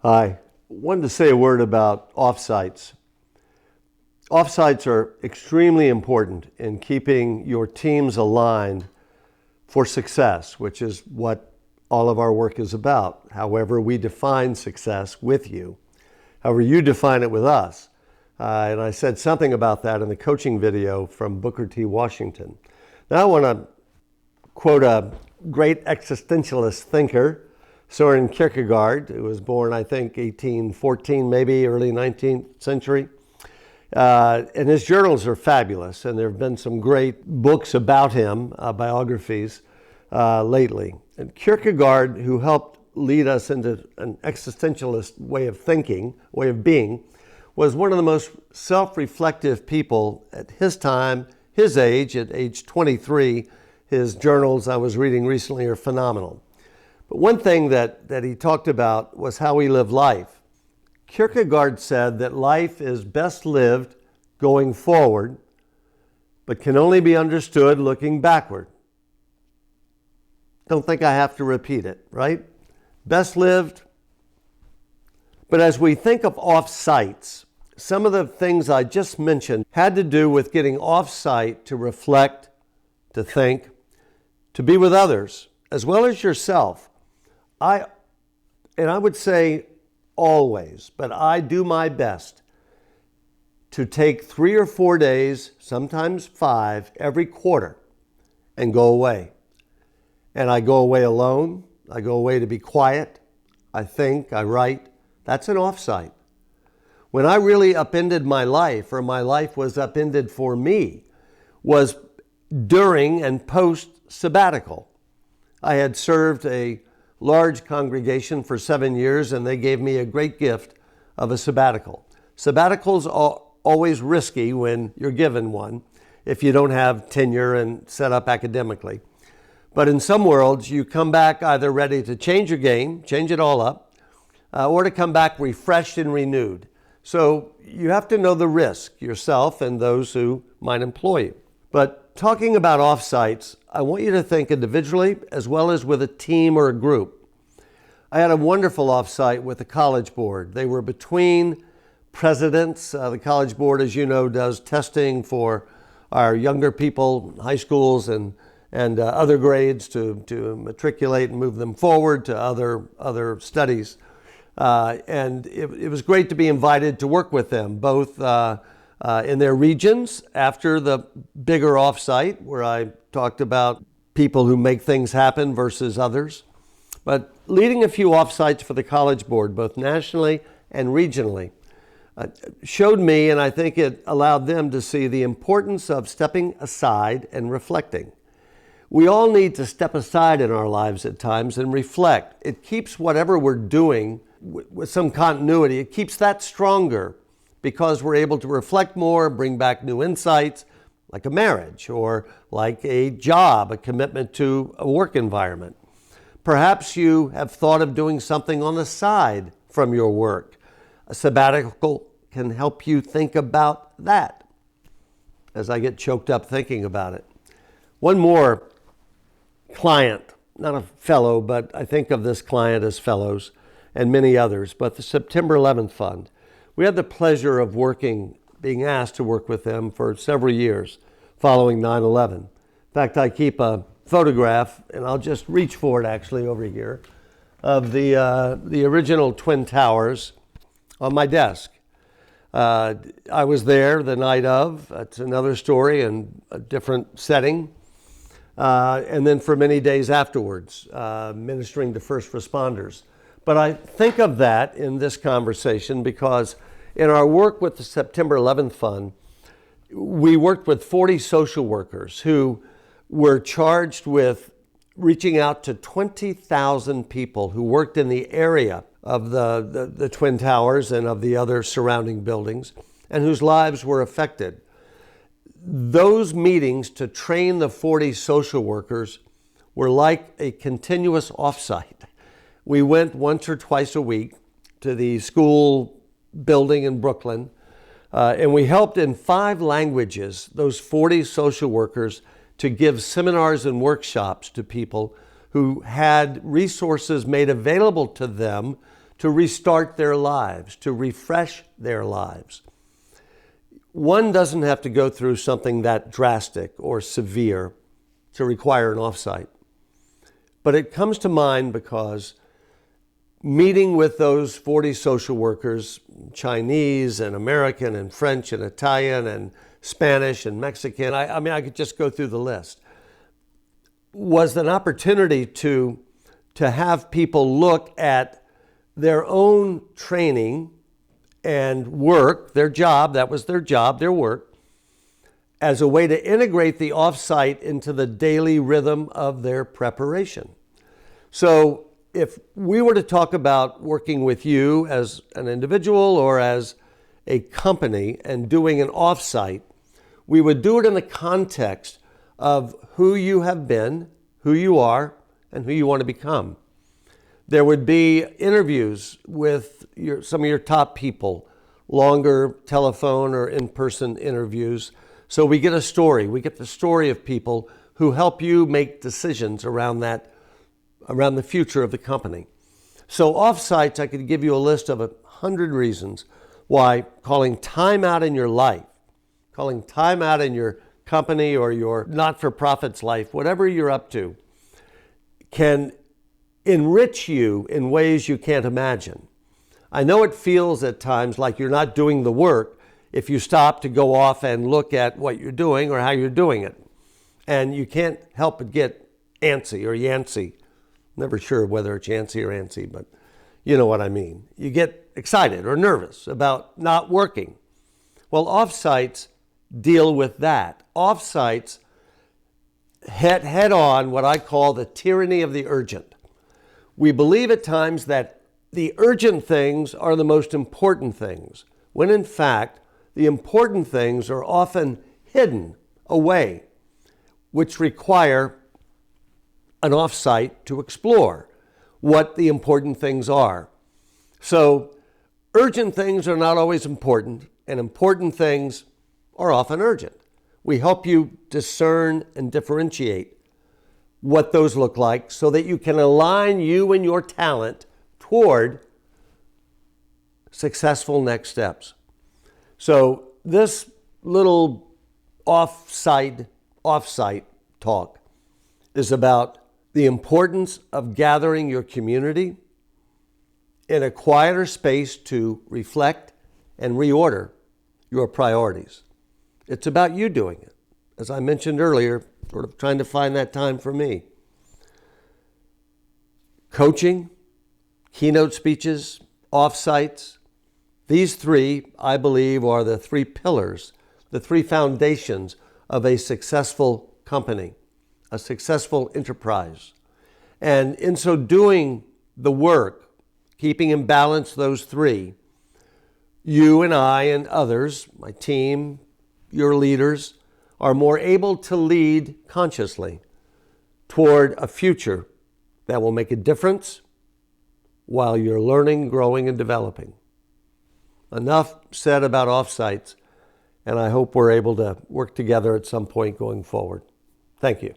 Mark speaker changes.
Speaker 1: Hi. Wanted to say a word about offsites. Offsites are extremely important in keeping your teams aligned for success, which is what all of our work is about. However, we define success with you. However, you define it with us. And I said something about that in the coaching video from Booker T. Washington. Now I want to quote a great existentialist thinker, Soren Kierkegaard, who was born, I think, 1814, maybe early 19th century. And his journals are fabulous, and there have been some great books about him, biographies, lately. And Kierkegaard, who helped lead us into an existentialist way of thinking, way of being, was one of the most self-reflective people at his time, his age, at age 23. His journals I was reading recently are phenomenal. But one thing that he talked about was how we live life. Kierkegaard said that life is best lived going forward, but can only be understood looking backward. Don't think I have to repeat it, right? Best lived. But as we think of off-sites, some of the things I just mentioned had to do with getting off-site to reflect, to think, to be with others, as well as yourself. I would say always, but I do my best to take 3 or 4 days, sometimes 5, every quarter and go away. And I go away alone. I go away to be quiet. I think, I write. That's an offsite. When I really upended my life, or my life was upended for me, was during and post sabbatical. I had served a large congregation for 7 years, and they gave me a great gift of a sabbatical. Sabbaticals are always risky when you're given one, if you don't have tenure and set up academically. But in some worlds, you come back either ready to change your game, change it all up, or to come back refreshed and renewed. So you have to know the risk yourself and those who might employ you. But talking about offsites, I want you to think individually as well as with a team or a group. I had a wonderful offsite with the College Board. They were between presidents. The College Board, as you know, does testing for our younger people, high schools and other grades to matriculate and move them forward to other studies. And it was great to be invited to work with them, both in their regions after the bigger offsite, where I talked about people who make things happen versus others, but leading a few offsites for the College Board, both nationally and regionally, showed me, and I think it allowed them to see the importance of stepping aside and reflecting. We all need to step aside in our lives at times and reflect. It keeps whatever we're doing with some continuity, it keeps that stronger because we're able to reflect more, bring back new insights, like a marriage or like a job, a commitment to a work environment. Perhaps you have thought of doing something on the side from your work. A sabbatical can help you think about that as I get choked up thinking about it. One more client, not a fellow, but I think of this client as fellows and many others, but the September 11th Fund. We had the pleasure of being asked to work with them for several years following 9/11. In fact, I keep a photograph, and I'll just reach for it actually over here, of the original Twin Towers on my desk. I was there the night of. It's another story and a different setting. And then for many days afterwards, ministering to first responders. But I think of that in this conversation because in our work with the September 11th Fund, we worked with 40 social workers who were charged with reaching out to 20,000 people who worked in the area of the Twin Towers and of the other surrounding buildings and whose lives were affected. Those meetings to train the 40 social workers were like a continuous offsite. We went once or twice a week to the school building in Brooklyn, and we helped in 5 languages, those 40 social workers, to give seminars and workshops to people who had resources made available to them to restart their lives, to refresh their lives. One doesn't have to go through something that drastic or severe to require an offsite. But it comes to mind because meeting with those 40 social workers, Chinese and American and French and Italian and Spanish and Mexican, I could just go through the list, was an opportunity to have people look at their own training and work, their job, that was their job, their work, as a way to integrate the offsite into the daily rhythm of their preparation. So if we were to talk about working with you as an individual or as a company and doing an offsite, we would do it in the context of who you have been, who you are, and who you want to become. There would be interviews with some of your top people, longer telephone or in-person interviews. So we get a story. We get the story of people who help you make decisions around the future of the company. So offsites, I could give you a list of 100 reasons why calling time out in your life, calling time out in your company or your not-for-profit's life, whatever you're up to, can enrich you in ways you can't imagine. I know it feels at times like you're not doing the work if you stop to go off and look at what you're doing or how you're doing it. And you can't help but get antsy or yancy. Never sure whether it's yancy or antsy, but you know what I mean. You get excited or nervous about not working. Well, offsites deal with that. Offsites head on what I call the tyranny of the urgent. We believe at times that the urgent things are the most important things, when in fact, the important things are often hidden away, which require an offsite to explore what the important things are. So urgent things are not always important, and important things are often urgent. We help you discern and differentiate what those look like so that you can align you and your talent toward successful next steps. So this little offsite talk is about the importance of gathering your community in a quieter space to reflect and reorder your priorities. It's about you doing it. As I mentioned earlier, sort of trying to find that time for me. Coaching, keynote speeches, offsites, these three, I believe, are the three pillars, the three foundations of a successful company, a successful enterprise. And in so doing the work, keeping in balance those three, you and I and others, my team, your leaders, are more able to lead consciously toward a future that will make a difference while you're learning, growing, and developing. Enough said about offsites, and I hope we're able to work together at some point going forward. Thank you.